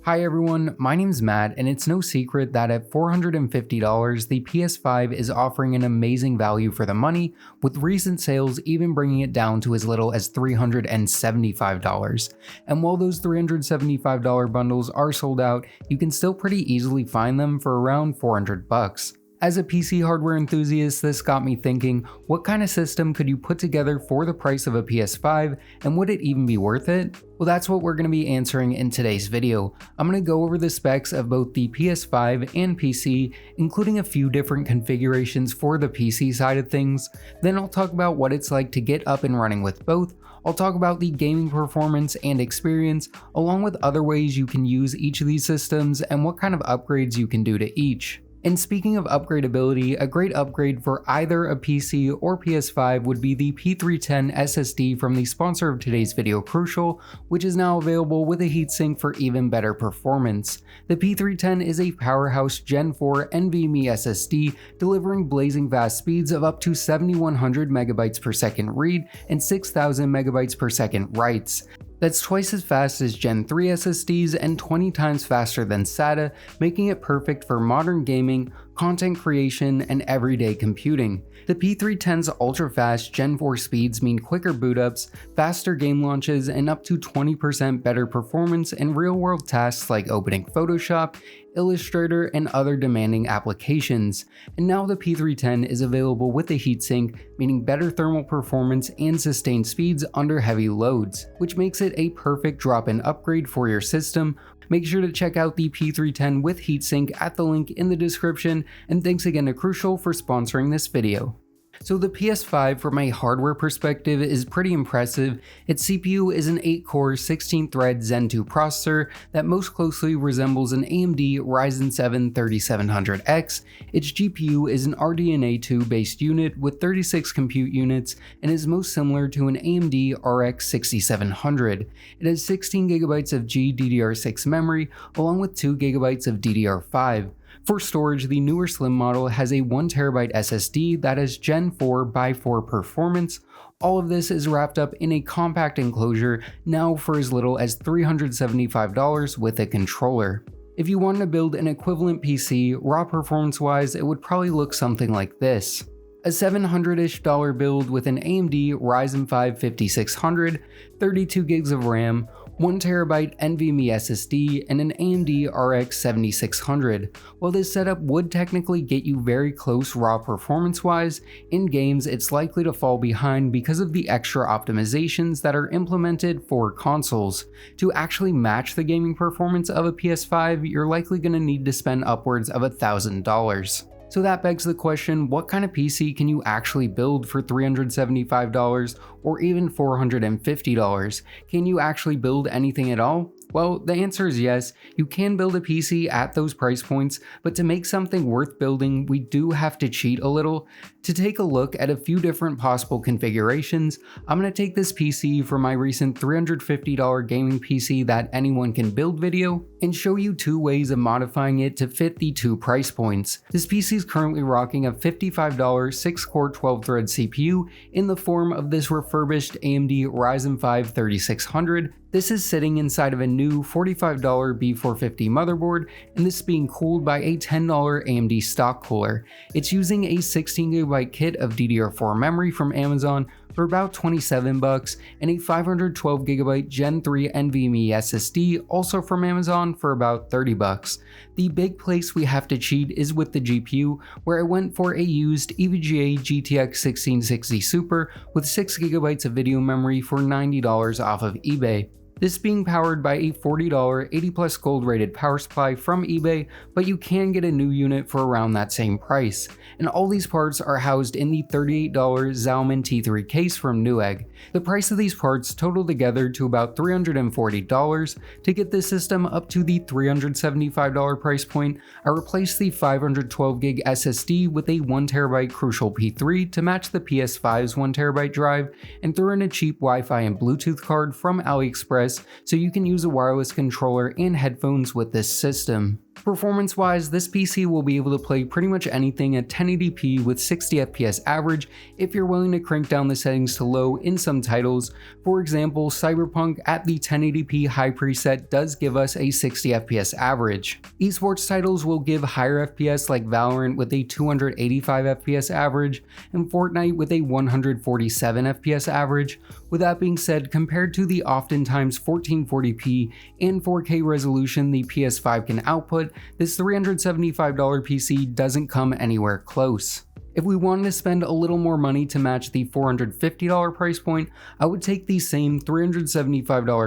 Hi everyone, my name's Matt, and it's no secret that at $450, the PS5 is offering an amazing value for the money, with recent sales even bringing it down to as little as $375. And while those $375 bundles are sold out, you can still pretty easily find them for around $400. As a PC hardware enthusiast, this got me thinking, what kind of system could you put together for the price of a PS5, and would it even be worth it? Well, that's what we're going to be answering in today's video. I'm going to go over the specs of both the PS5 and PC, including a few different configurations for the PC side of things. Then I'll talk about what it's like to get up and running with both. I'll talk about the gaming performance and experience, along with other ways you can use each of these systems and what kind of upgrades you can do to each. And speaking of upgradability, a great upgrade for either a PC or PS5 would be the P310 SSD from the sponsor of today's video, Crucial, which is now available with a heatsink for even better performance. The P310 is a powerhouse Gen 4 NVMe SSD, delivering blazing fast speeds of up to 7100 megabytes per second read and 6000 megabytes per second writes. That's twice as fast as Gen 3 SSDs and 20 times faster than SATA, making it perfect for modern gaming, content creation, and everyday computing. The P310's ultra-fast Gen 4 speeds mean quicker boot ups, faster game launches, and up to 20% better performance in real-world tasks like opening Photoshop, Illustrator, and other demanding applications. And now the P310 is available with a heatsink, meaning better thermal performance and sustained speeds under heavy loads, which makes it a perfect drop-in upgrade for your system. Make sure to check out the P310 with heatsink at the link in the description, and thanks again to Crucial for sponsoring this video. So the PS5 from a hardware perspective is pretty impressive. Its CPU is an 8-core 16-thread Zen 2 processor that most closely resembles an AMD Ryzen 7 3700X. Its GPU is an RDNA 2 based unit with 36 compute units and is most similar to an AMD RX 6700. It has 16GB of GDDR6 memory along with 2GB of DDR5. For storage, the newer Slim model has a 1TB SSD that has Gen 4x4 performance. All of this is wrapped up in a compact enclosure, now for as little as $375 with a controller. If you wanted to build an equivalent PC, raw performance-wise, it would probably look something like this. A $700-ish build with an AMD Ryzen 5 5600, 32 gigs of RAM, 1TB NVMe SSD, and an AMD RX 7600. While this setup would technically get you very close raw performance-wise, in games it's likely to fall behind because of the extra optimizations that are implemented for consoles. To actually match the gaming performance of a PS5, you're likely going to need to spend upwards of $1,000. So that begs the question, what kind of PC can you actually build for $375 or even $450? Can you actually build anything at all? Well, the answer is yes, you can build a PC at those price points, but to make something worth building, we do have to cheat a little. To take a look at a few different possible configurations, I'm going to take this PC from my recent $350 gaming PC that anyone can build video, and show you two ways of modifying it to fit the two price points. This PC is currently rocking a $55 6-core 12-thread CPU in the form of this refurbished AMD Ryzen 5 3600. This is sitting inside of a new $45 B450 motherboard, and this is being cooled by a $10 AMD stock cooler. It's using a 16GB kit of DDR4 memory from Amazon for about $27 and a 512GB Gen 3 NVMe SSD also from Amazon for about $30. The big place we have to cheat is with the GPU, where I went for a used EVGA GTX 1660 Super with 6GB of video memory for $90 off of eBay. This being powered by a $40 80+ gold rated power supply from eBay, but you can get a new unit for around that same price. And all these parts are housed in the $38 Zalman T3 case from Newegg. The price of these parts total together to about $340. To get this system up to the $375 price point, I replaced the 512GB SSD with a 1TB Crucial P3 to match the PS5's 1TB drive, and threw in a cheap Wi-Fi and Bluetooth card from Aliexpress so you can use a wireless controller and headphones with this system. Performance wise, this PC will be able to play pretty much anything at 1080p with 60 FPS average if you're willing to crank down the settings to low in some titles. For example, Cyberpunk at the 1080p high preset does give us a 60 FPS average. Esports titles will give higher FPS like Valorant with a 285 FPS average and Fortnite with a 147 FPS average. With that being said, compared to the oftentimes 1440p and 4K resolution the PS5 can output, this $375 PC doesn't come anywhere close. If we wanted to spend a little more money to match the $450 price point, I would take the same $375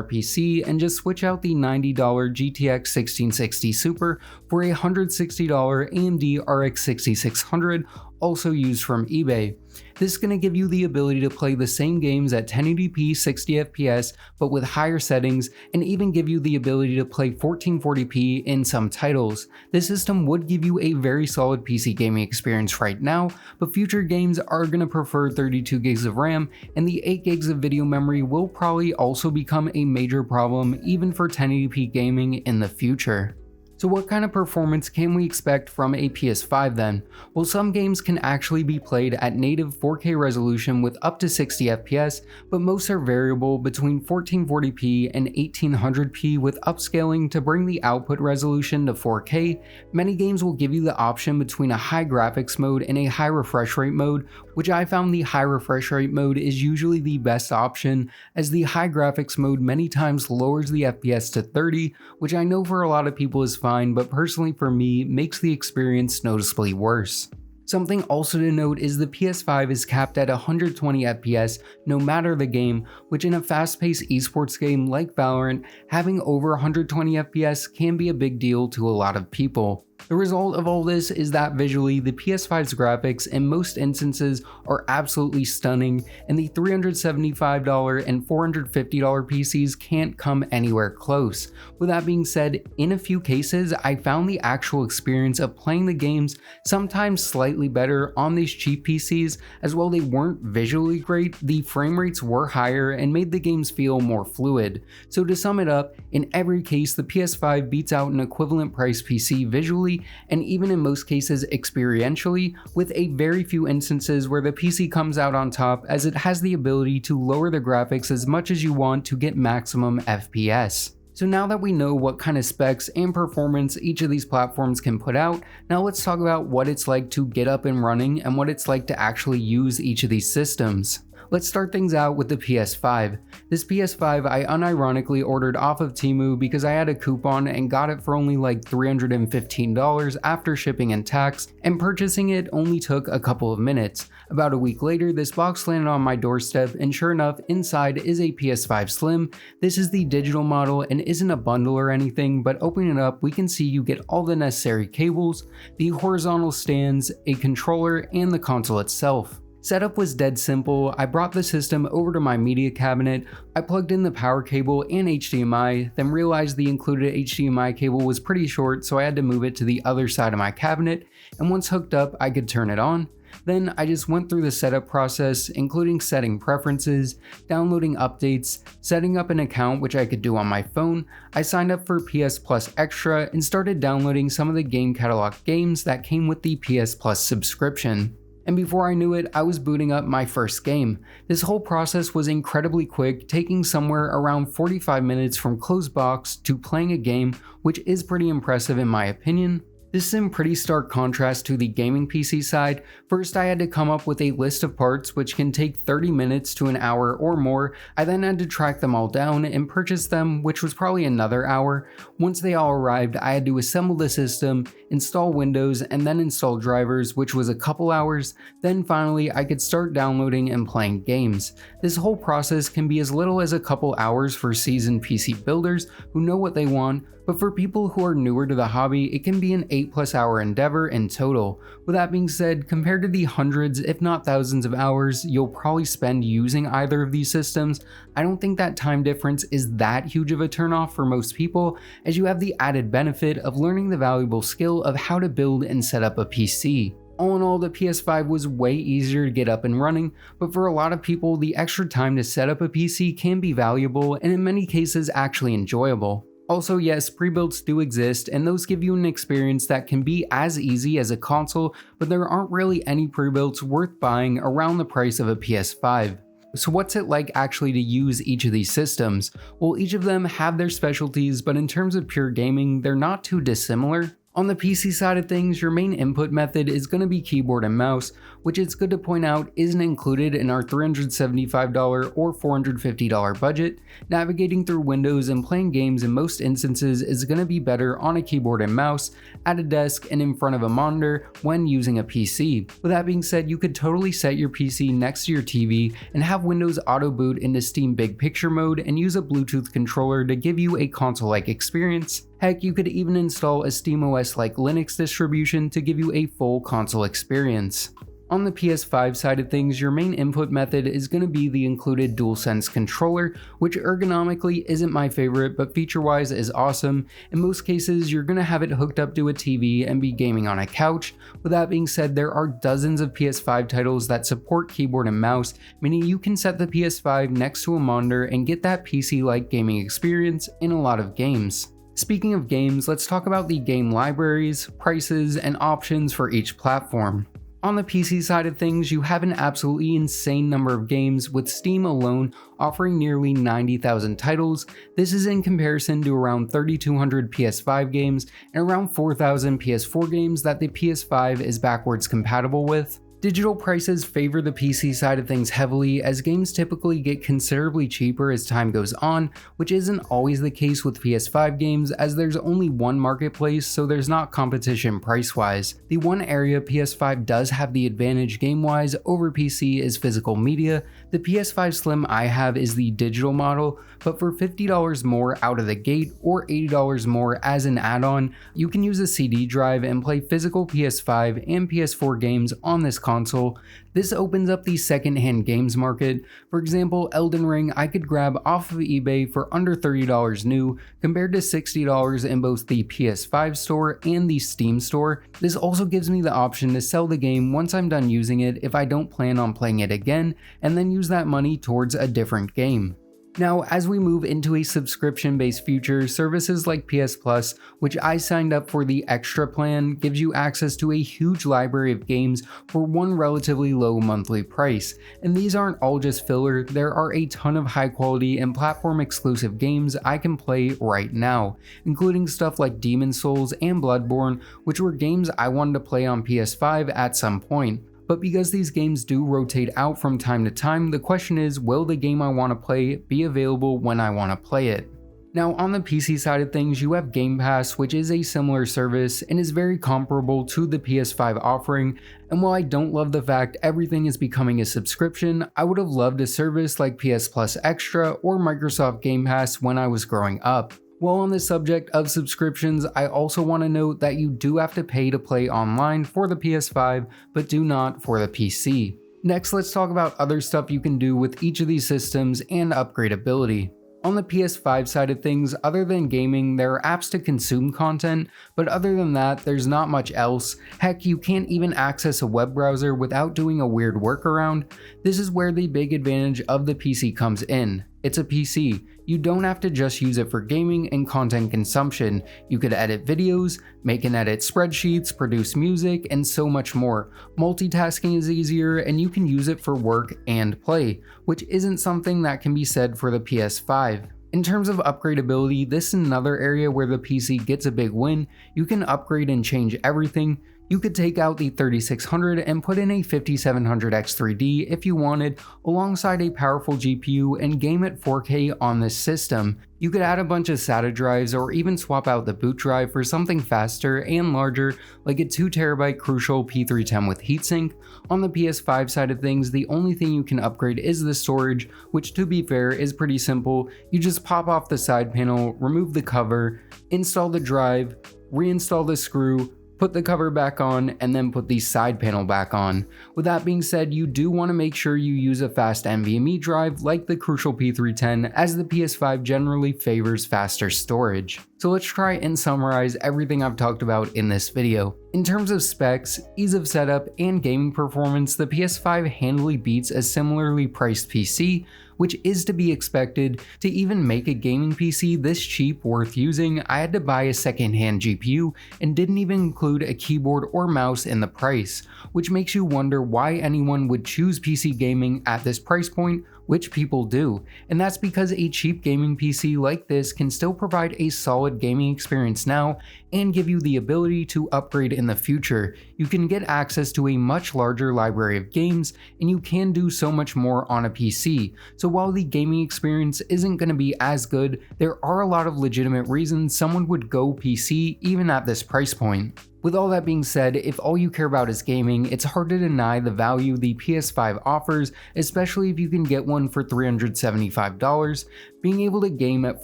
PC and just switch out the $90 GTX 1660 Super for a $160 AMD RX 6600, also used from eBay. This is going to give you the ability to play the same games at 1080p 60 FPS but with higher settings, and even give you the ability to play 1440p in some titles. This system would give you a very solid PC gaming experience right now, but future games are going to prefer 32 gigs of RAM, and the 8 gigs of video memory will probably also become a major problem even for 1080p gaming in the future. So what kind of performance can we expect from a PS5 then? Well, some games can actually be played at native 4K resolution with up to 60 FPS, but most are variable between 1440p and 1800p with upscaling to bring the output resolution to 4K. Many games will give you the option between a high graphics mode and a high refresh rate mode, which I found the high refresh rate mode is usually the best option, as the high graphics mode many times lowers the FPS to 30, which I know for a lot of people is fine, but personally for me makes the experience noticeably worse. Something also to note is the PS5 is capped at 120 FPS no matter the game, which in a fast-paced esports game like Valorant, having over 120 FPS can be a big deal to a lot of people. The result of all this is that visually, the PS5's graphics in most instances are absolutely stunning, and the $375 and $450 PCs can't come anywhere close. With that being said, in a few cases, I found the actual experience of playing the games sometimes slightly better on these cheap PCs. As well, they weren't visually great, the frame rates were higher and made the games feel more fluid. So to sum it up, in every case, the PS5 beats out an equivalent price PC visually, and even in most cases experientially, with a very few instances where the PC comes out on top, as it has the ability to lower the graphics as much as you want to get maximum FPS. So now that we know what kind of specs and performance each of these platforms can put out, now let's talk about what it's like to get up and running and what it's like to actually use each of these systems. Let's start things out with the PS5. This PS5 I unironically ordered off of Temu because I had a coupon and got it for only like $315 after shipping and tax, and purchasing it only took a couple of minutes. About a week later, this box landed on my doorstep, and sure enough, inside is a PS5 Slim. This is the digital model and isn't a bundle or anything, but opening it up, we can see you get all the necessary cables, the horizontal stands, a controller, and the console itself. Setup was dead simple. I brought the system over to my media cabinet, I plugged in the power cable and HDMI, then realized the included HDMI cable was pretty short, so I had to move it to the other side of my cabinet, and once hooked up, I could turn it on. Then I just went through the setup process, including setting preferences, downloading updates, setting up an account which I could do on my phone. I signed up for PS Plus Extra and started downloading some of the game catalog games that came with the PS Plus subscription. And before I knew it, I was booting up my first game. This whole process was incredibly quick, taking somewhere around 45 minutes from closed box to playing a game, which is pretty impressive in my opinion. This is in pretty stark contrast to the gaming PC side. First, I had to come up with a list of parts which can take 30 minutes to an hour or more. I then had to track them all down and purchase them, which was probably another hour. Once they all arrived, I had to assemble the system, install Windows, and then install drivers, which was a couple hours. Then finally, I could start downloading and playing games. This whole process can be as little as a couple hours for seasoned PC builders who know what they want, but for people who are newer to the hobby, it can be an 8+ hour endeavor in total. With that being said, compared to the hundreds if not thousands of hours you'll probably spend using either of these systems, I don't think that time difference is that huge of a turnoff for most people, as you have the added benefit of learning the valuable skill of how to build and set up a PC. All in all, the PS5 was way easier to get up and running, but for a lot of people, the extra time to set up a PC can be valuable and in many cases actually enjoyable. Also, yes, pre-builds do exist, and those give you an experience that can be as easy as a console, but there aren't really any pre-builds worth buying around the price of a PS5. So what's it like actually to use each of these systems? Well, each of them have their specialties, but in terms of pure gaming, they're not too dissimilar. On the PC side of things, your main input method is going to be keyboard and mouse, which it's good to point out isn't included in our $375 or $450 budget. Navigating through windows and playing games in most instances is going to be better on a keyboard and mouse, at a desk, and in front of a monitor when using a PC. With that being said, you could totally set your PC next to your TV and have Windows auto boot into Steam Big Picture mode and use a Bluetooth controller to give you a console-like experience. Heck, you could even install a SteamOS-like Linux distribution to give you a full console experience. On the PS5 side of things, your main input method is going to be the included DualSense controller, which ergonomically isn't my favorite, but feature-wise is awesome. In most cases, you're going to have it hooked up to a TV and be gaming on a couch. With that being said, there are dozens of PS5 titles that support keyboard and mouse, meaning you can set the PS5 next to a monitor and get that PC-like gaming experience in a lot of games. Speaking of games, let's talk about the game libraries, prices, and options for each platform. On the PC side of things, you have an absolutely insane number of games, with Steam alone offering nearly 90,000 titles. This is in comparison to around 3,200 PS5 games and around 4,000 PS4 games that the PS5 is backwards compatible with. Digital prices favor the PC side of things heavily, as games typically get considerably cheaper as time goes on, which isn't always the case with PS5 games, as there's only one marketplace, so there's not competition price-wise. The one area PS5 does have the advantage game-wise over PC is physical media. The PS5 Slim I have is the digital model, but for $50 more out of the gate or $80 more as an add-on, you can use a CD drive and play physical PS5 and PS4 games on this console. This opens up the second-hand games market. For example, Elden Ring I could grab off of eBay for under $30 new, compared to $60 in both the PS5 store and the Steam store. This also gives me the option to sell the game once I'm done using it if I don't plan on playing it again, and then use that money towards a different game. Now, as we move into a subscription-based future, services like PS Plus, which I signed up for the extra plan, gives you access to a huge library of games for one relatively low monthly price. And these aren't all just filler, there are a ton of high quality and platform exclusive games I can play right now, including stuff like Demon's Souls and Bloodborne, which were games I wanted to play on PS5 at some point. But because these games do rotate out from time to time, the question is, will the game I want to play be available when I want to play it? Now, on the PC side of things, you have Game Pass, which is a similar service and is very comparable to the PS5 offering. And while I don't love the fact everything is becoming a subscription, I would have loved a service like PS Plus Extra or Microsoft Game Pass when I was growing up. While on the subject of subscriptions, I also want to note that you do have to pay to play online for the PS5, but do not for the PC. Next, let's talk about other stuff you can do with each of these systems and upgradability. On the PS5 side of things, other than gaming, there are apps to consume content, but other than that, there's not much else. Heck, you can't even access a web browser without doing a weird workaround. This is where the big advantage of the PC comes in. It's a PC. You don't have to just use it for gaming and content consumption. You could edit videos, make and edit spreadsheets, produce music, and so much more. Multitasking is easier, and you can use it for work and play, which isn't something that can be said for the PS5. In terms of upgradability, this is another area where the PC gets a big win. You can upgrade and change everything. You could take out the 3600 and put in a 5700X3D if you wanted, alongside a powerful GPU, and game at 4K on this system. You could add a bunch of SATA drives or even swap out the boot drive for something faster and larger, like a 2TB Crucial P310 with heatsink. On the PS5 side of things, the only thing you can upgrade is the storage, which to be fair is pretty simple. You just pop off the side panel, remove the cover, install the drive, reinstall the screw, put the cover back on, and then put the side panel back on. With that being said, you do want to make sure you use a fast NVMe drive like the Crucial P310, as the PS5 generally favors faster storage. So let's try and summarize everything I've talked about in this video. In terms of specs, ease of setup, and gaming performance, the PS5 handily beats a similarly priced PC, which is to be expected. To even make a gaming PC this cheap worth using, I had to buy a second-hand GPU and didn't even include a keyboard or mouse in the price, which makes you wonder why anyone would choose PC gaming at this price point, which people do, and that's because a cheap gaming PC like this can still provide a solid gaming experience now and give you the ability to upgrade in the future. You can get access to a much larger library of games, and you can do so much more on a PC. So while the gaming experience isn't going to be as good, there are a lot of legitimate reasons someone would go PC even at this price point. With all that being said, if all you care about is gaming, it's hard to deny the value the PS5 offers, especially if you can get one for $375. Being able to game at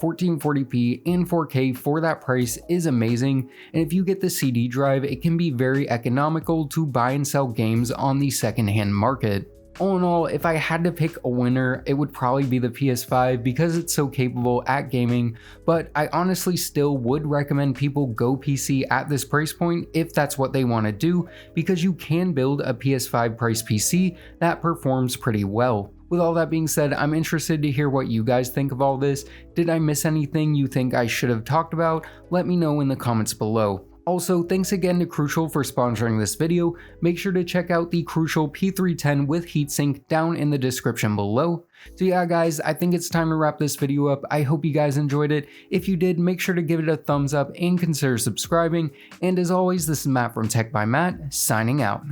1440p and 4K for that price is amazing, and if you get the CD drive, it can be very economical to buy and sell games on the secondhand market. All in all, if I had to pick a winner, it would probably be the PS5 because it's so capable at gaming, but I honestly still would recommend people go PC at this price point if that's what they want to do, because you can build a PS5 price PC that performs pretty well. With all that being said, I'm interested to hear what you guys think of all this. Did I miss anything you think I should have talked about? Let me know in the comments below. Also, thanks again to Crucial for sponsoring this video. Make sure to check out the Crucial P310 with heatsink down in the description below. So yeah guys, I think it's time to wrap this video up. I hope you guys enjoyed it. If you did, make sure to give it a thumbs up and consider subscribing. And as always, this is Matt from Tech by Matt, signing out.